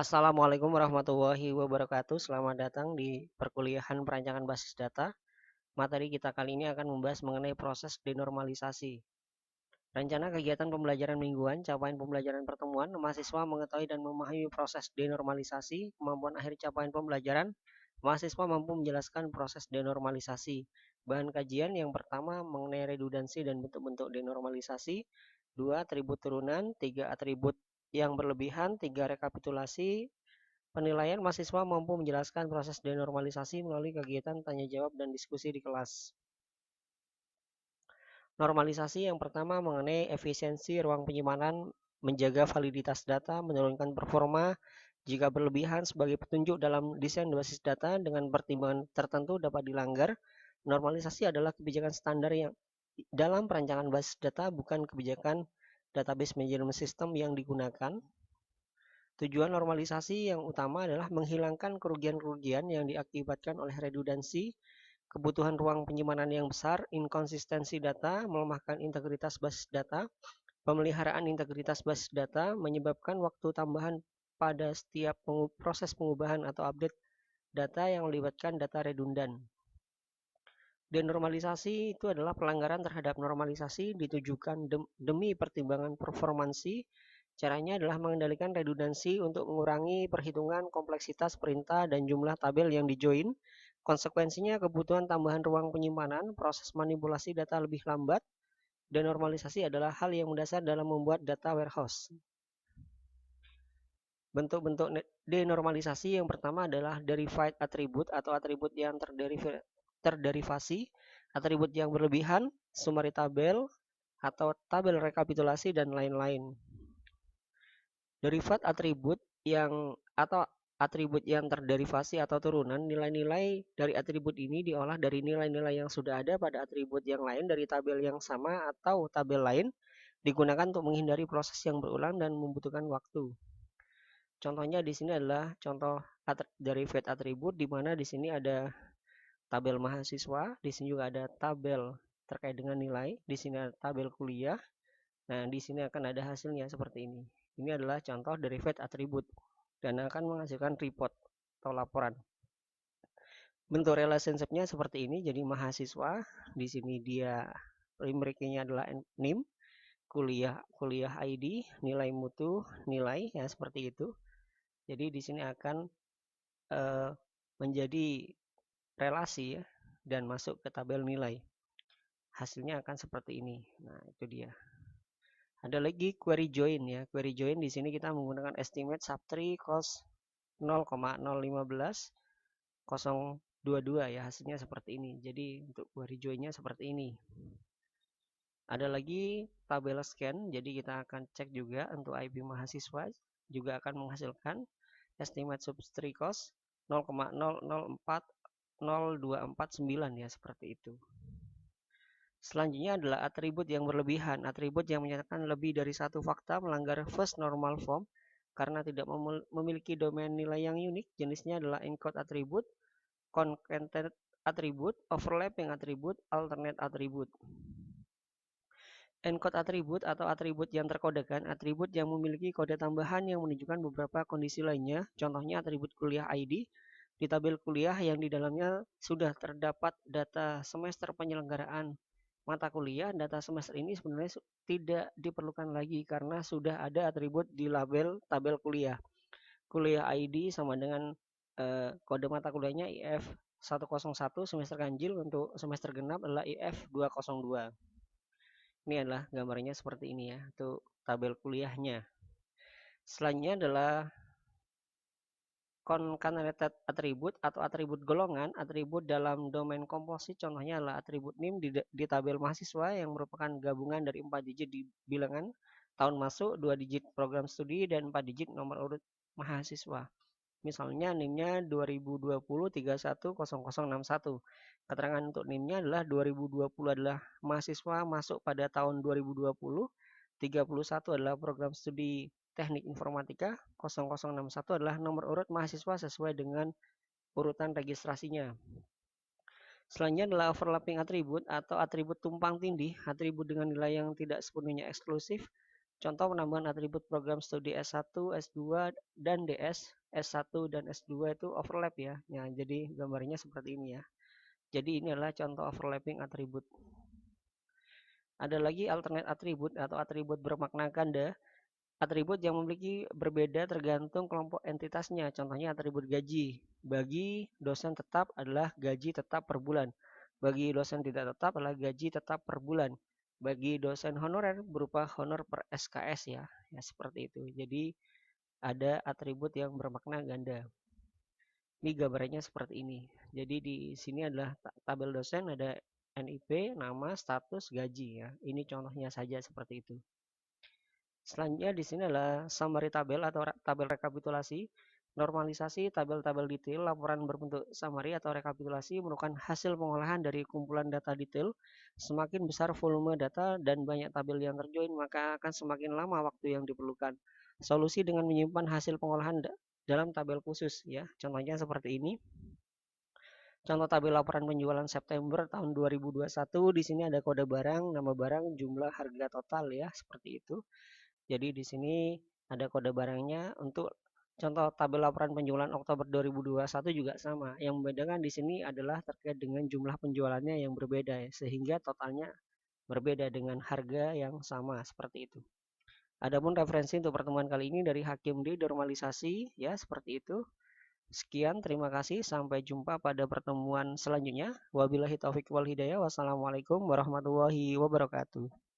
Assalamualaikum warahmatullahi wabarakatuh. Selamat datang di perkuliahan perancangan basis data. Materi kita kali ini akan membahas mengenai proses denormalisasi. Rencana kegiatan pembelajaran mingguan, capaian pembelajaran pertemuan, mahasiswa mengetahui dan memahami proses denormalisasi, kemampuan akhir capaian pembelajaran, mahasiswa mampu menjelaskan proses denormalisasi. Bahan kajian yang pertama mengenai redundansi dan bentuk-bentuk denormalisasi, dua atribut turunan, tiga atribut yang berlebihan, tiga rekapitulasi, penilaian mahasiswa mampu menjelaskan proses denormalisasi melalui kegiatan tanya jawab dan diskusi di kelas. Normalisasi yang pertama mengenai efisiensi ruang penyimpanan, menjaga validitas data, menurunkan performa jika berlebihan sebagai petunjuk dalam desain basis data dengan pertimbangan tertentu dapat dilanggar. Normalisasi adalah kebijakan standar yang dalam perancangan basis data, bukan kebijakan database management system yang digunakan. Tujuan normalisasi yang utama adalah menghilangkan kerugian-kerugian yang diakibatkan oleh redundansi, kebutuhan ruang penyimpanan yang besar, inkonsistensi data, melemahkan integritas basis data, pemeliharaan integritas basis data, menyebabkan waktu tambahan pada setiap proses pengubahan atau update data yang melibatkan data redundan. Denormalisasi itu adalah pelanggaran terhadap normalisasi ditujukan demi pertimbangan performansi. Caranya adalah mengendalikan redundansi untuk mengurangi perhitungan kompleksitas perintah dan jumlah tabel yang dijoin. Konsekuensinya kebutuhan tambahan ruang penyimpanan, proses manipulasi data lebih lambat. Denormalisasi adalah hal yang mendasar dalam membuat data warehouse. Bentuk-bentuk denormalisasi yang pertama adalah derived atribut atau atribut yang terderivasi, atribut yang berlebihan, summary tabel, atau tabel rekapitulasi, dan lain-lain. Derived atribut atau atribut yang terderivasi atau turunan, nilai-nilai dari atribut ini diolah dari nilai-nilai yang sudah ada pada atribut yang lain dari tabel yang sama atau tabel lain, digunakan untuk menghindari proses yang berulang dan membutuhkan waktu. Contohnya di sini adalah contoh derived atribut, di mana di sini ada tabel mahasiswa, di sini juga ada tabel terkait dengan nilai, di sini ada tabel kuliah. Nah, di sini akan ada hasilnya seperti ini. Ini adalah contoh derived atribut dan akan menghasilkan report atau laporan. Bentuk relationship-nya seperti ini. Jadi mahasiswa, di sini dia limericknya adalah NIM, kuliah ID, nilai mutu, nilai, ya seperti itu. Jadi di sini akan menjadi relasi ya, dan masuk ke tabel nilai. Hasilnya akan seperti ini. Nah, itu dia. Ada lagi query join ya. Query join di sini kita menggunakan estimate subtree cost 0,015 022 ya. Hasilnya seperti ini. Jadi untuk query joinnya seperti ini. Ada lagi tabel scan. Jadi kita akan cek juga untuk IP mahasiswa juga akan menghasilkan estimate subtree cost 0,004024,9 ya, seperti itu. Selanjutnya adalah atribut yang berlebihan. Atribut yang menyatakan lebih dari satu fakta melanggar first normal form karena tidak memiliki domain nilai yang unik. Jenisnya adalah encode atribut, concatenated atribut, overlapping atribut, alternate atribut. Encode atribut atau atribut yang terkodekan, atribut yang memiliki kode tambahan yang menunjukkan beberapa kondisi lainnya. Contohnya atribut kuliah ID di tabel kuliah yang di dalamnya sudah terdapat data semester penyelenggaraan mata kuliah. Data semester ini sebenarnya tidak diperlukan lagi karena sudah ada atribut di label tabel kuliah. Kuliah ID sama dengan kode mata kuliahnya IF 101 semester ganjil, untuk semester genap adalah IF 202. Ini adalah gambarnya seperti ini ya, untuk tabel kuliahnya. Selanjutnya adalah concatenated atribut atau atribut golongan, atribut dalam domain komposit. Contohnya adalah atribut NIM di tabel mahasiswa yang merupakan gabungan dari 4 digit di bilangan tahun masuk, 2 digit program studi, dan 4 digit nomor urut mahasiswa. Misalnya NIM-nya 2020 310061. Keterangan untuk NIM-nya adalah 2020 adalah mahasiswa masuk pada tahun 2020, 31 adalah program studi teknik informatika, 0061 adalah nomor urut mahasiswa sesuai dengan urutan registrasinya. Selanjutnya adalah overlapping atribut atau atribut tumpang tindih, atribut dengan nilai yang tidak sepenuhnya eksklusif. Contoh penambahan atribut program studi S1, S2, dan DS. S1 dan S2 itu overlap ya. Ya, jadi gambarnya seperti ini ya. Jadi ini adalah contoh overlapping atribut. Ada lagi alternate atribut atau atribut bermakna ganda. Atribut yang memiliki berbeda tergantung kelompok entitasnya. Contohnya atribut gaji. Bagi dosen tetap adalah gaji tetap per bulan. Bagi dosen tidak tetap adalah gaji tetap per bulan. Bagi dosen honorer berupa honor per SKS ya. Ya seperti itu. Jadi ada atribut yang bermakna ganda. Ini gambarnya seperti ini. Jadi di sini adalah tabel dosen, ada NIP, nama, status, gaji ya. Ini contohnya saja seperti itu. Selanjutnya di sini adalah summary tabel atau tabel rekapitulasi. Normalisasi tabel-tabel detail, laporan berbentuk summary atau rekapitulasi merupakan hasil pengolahan dari kumpulan data detail. Semakin besar volume data dan banyak tabel yang terjoin, maka akan semakin lama waktu yang diperlukan. Solusi dengan menyimpan hasil pengolahan dalam tabel khusus ya. Contohnya seperti ini. Contoh tabel laporan penjualan September tahun 2021, di sini ada kode barang, nama barang, jumlah harga total ya, seperti itu. Jadi di sini ada kode barangnya. Untuk contoh tabel laporan penjualan Oktober 2021 juga sama. Yang membedakan di sini adalah terkait dengan jumlah penjualannya yang berbeda ya, sehingga totalnya berbeda dengan harga yang sama seperti itu. Adapun referensi untuk pertemuan kali ini dari Hakim D normalisasi ya seperti itu. Sekian, terima kasih. Sampai jumpa pada pertemuan selanjutnya. Wabillahi taufiq wal hidayah. Wassalamualaikum warahmatullahi wabarakatuh.